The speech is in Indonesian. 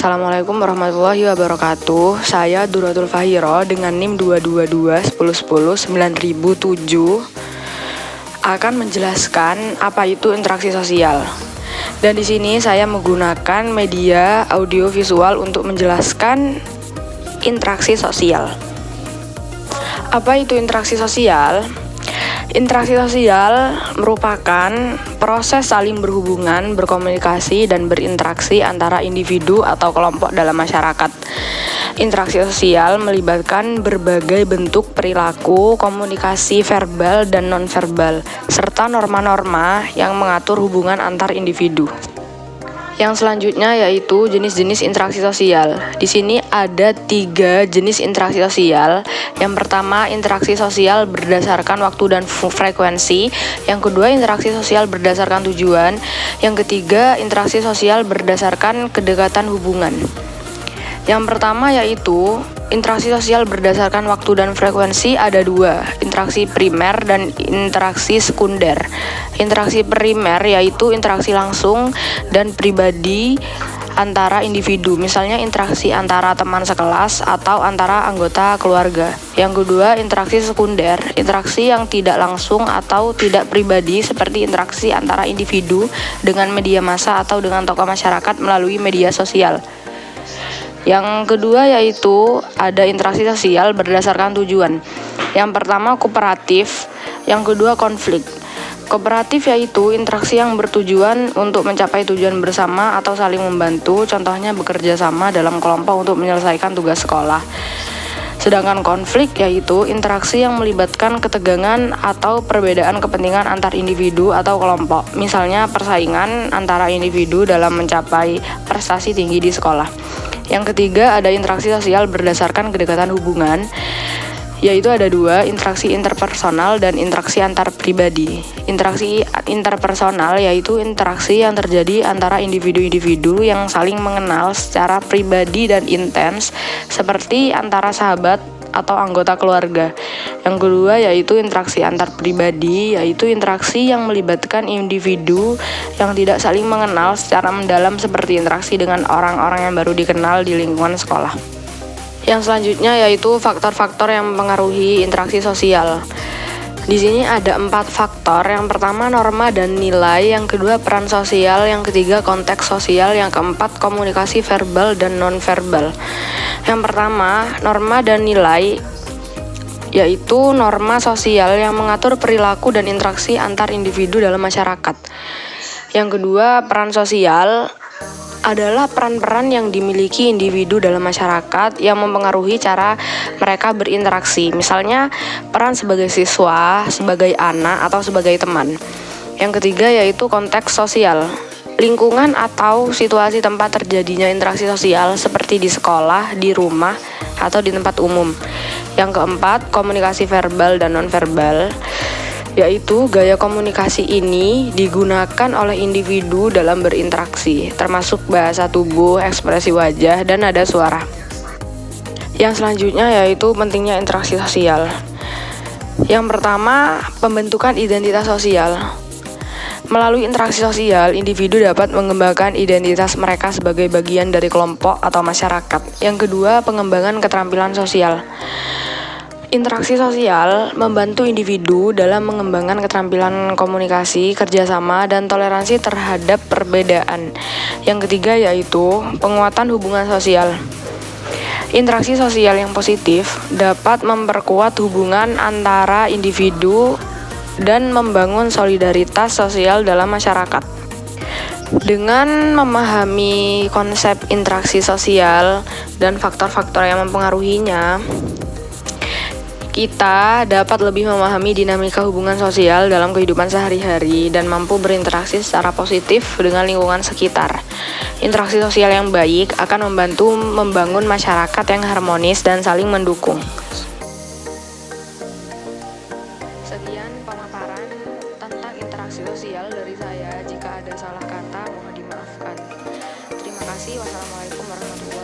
Assalamualaikum warahmatullahi wabarakatuh. Saya Duratul Fahiro dengan NIM 22210109007 akan menjelaskan apa itu interaksi sosial. Dan di sini saya menggunakan media audio visual untuk menjelaskan interaksi sosial. Apa itu interaksi sosial? Interaksi sosial merupakan proses saling berhubungan, berkomunikasi, dan berinteraksi antara individu atau kelompok dalam masyarakat. Interaksi sosial melibatkan berbagai bentuk perilaku, komunikasi verbal dan nonverbal, serta norma-norma yang mengatur hubungan antar individu. Yang selanjutnya yaitu jenis-jenis interaksi sosial. Di sini ada 3 jenis interaksi sosial. Yang pertama, interaksi sosial berdasarkan waktu dan frekuensi. Yang kedua, interaksi sosial berdasarkan tujuan. Yang ketiga, interaksi sosial berdasarkan kedekatan hubungan. Yang pertama yaitu interaksi sosial berdasarkan waktu dan frekuensi ada 2, interaksi primer dan interaksi sekunder. Interaksi primer yaitu interaksi langsung dan pribadi antara individu, misalnya interaksi antara teman sekelas atau antara anggota keluarga. Yang kedua, interaksi sekunder, interaksi yang tidak langsung atau tidak pribadi seperti interaksi antara individu dengan media massa atau dengan tokoh masyarakat melalui media sosial. Yang kedua yaitu ada interaksi sosial berdasarkan tujuan. Yang pertama kooperatif, yang kedua konflik. Kooperatif yaitu interaksi yang bertujuan untuk mencapai tujuan bersama atau saling membantu, contohnya bekerja sama dalam kelompok untuk menyelesaikan tugas sekolah. Sedangkan konflik yaitu interaksi yang melibatkan ketegangan atau perbedaan kepentingan antar individu atau kelompok, misalnya persaingan antara individu dalam mencapai prestasi tinggi di sekolah. Yang ketiga ada interaksi sosial berdasarkan kedekatan hubungan, yaitu ada 2, interaksi interpersonal dan interaksi antar pribadi. Interaksi interpersonal yaitu interaksi yang terjadi antara individu-individu yang saling mengenal secara pribadi dan intens, seperti antara sahabat atau anggota keluarga. Yang kedua yaitu interaksi antar pribadi, yaitu interaksi yang melibatkan individu yang tidak saling mengenal secara mendalam seperti interaksi dengan orang-orang yang baru dikenal di lingkungan sekolah. Yang selanjutnya yaitu faktor-faktor yang mempengaruhi interaksi sosial. Di sini ada 4 faktor. Yang pertama norma dan nilai, yang kedua peran sosial, yang ketiga konteks sosial, yang keempat komunikasi verbal dan nonverbal. Yang pertama, norma dan nilai yaitu norma sosial yang mengatur perilaku dan interaksi antar individu dalam masyarakat. Yang kedua, peran sosial adalah peran-peran yang dimiliki individu dalam masyarakat yang mempengaruhi cara mereka berinteraksi, misalnya peran sebagai siswa, sebagai anak, atau sebagai teman. Yang ketiga yaitu konteks sosial, lingkungan atau situasi tempat terjadinya interaksi sosial seperti di sekolah, di rumah, atau di tempat umum. Yang keempat, komunikasi verbal dan nonverbal, yaitu gaya komunikasi ini digunakan oleh individu dalam berinteraksi, termasuk bahasa tubuh, ekspresi wajah, dan nada suara. Yang selanjutnya yaitu pentingnya interaksi sosial. Yang pertama, pembentukan identitas sosial. Melalui interaksi sosial, individu dapat mengembangkan identitas mereka sebagai bagian dari kelompok atau masyarakat. Yang kedua, pengembangan keterampilan sosial. Interaksi sosial membantu individu dalam mengembangkan keterampilan komunikasi, kerjasama, dan toleransi terhadap perbedaan. Yang ketiga yaitu penguatan hubungan sosial. Interaksi sosial yang positif dapat memperkuat hubungan antara individu dan membangun solidaritas sosial dalam masyarakat. Dengan memahami konsep interaksi sosial dan faktor-faktor yang mempengaruhinya, kita dapat lebih memahami dinamika hubungan sosial dalam kehidupan sehari-hari dan mampu berinteraksi secara positif dengan lingkungan sekitar. Interaksi sosial yang baik akan membantu membangun masyarakat yang harmonis dan saling mendukung. Sekian pemaparan tentang interaksi sosial dari saya. Jika ada salah kata, mohon dimaafkan. Terima kasih. Wassalamualaikum warahmatullahi wabarakatuh.